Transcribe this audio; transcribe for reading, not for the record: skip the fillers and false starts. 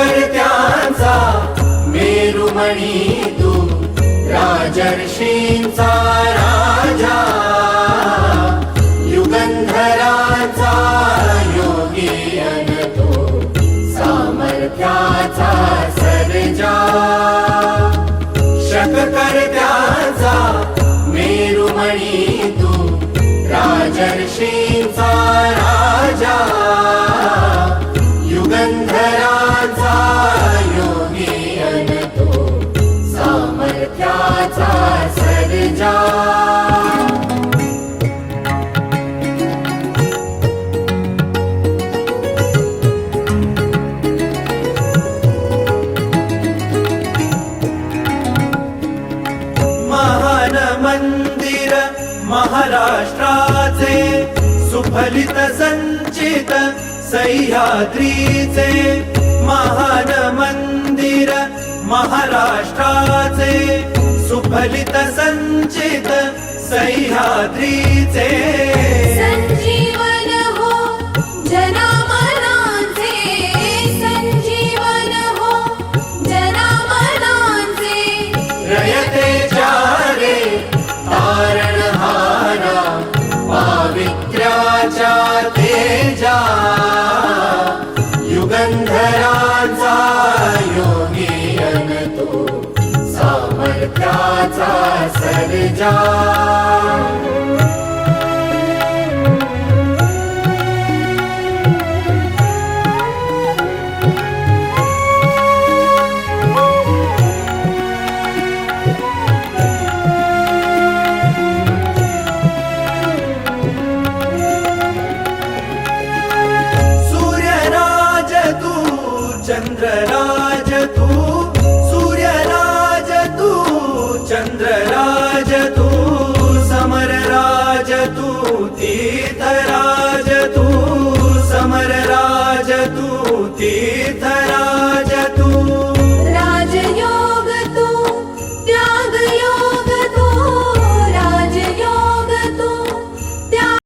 शककर्त्यांचा मेरुमणी तू राजर्षींचा राजा युगंधराचा योगी अन तू सामर्थ्याचा सर्जा शककर्त्यांचा मेरुमणी तू राजर्षींचा राजा युगंधराचा योगी अन तू सामर्थ्याचा सर्जा महान मंदिर महाराष्ट्राचे सुफलित संचित सह्याद्रीचे महान मंदिर महाराष्ट्राचे सुफलित संचित सह्याद्रीचे संजीवन हो जनामनांचे संजीवन हो जनामनांचे रयतेच्या रे तारणहारा पावित्र्याच्या तेजा युगंधराचा योगी अन तू सामर्थ्याचा सर्जा चंद्रराज तू सूर्यराज तू चंद्रराज तू समरराज तू तीर्थराज तू समरराज तू तीर्थ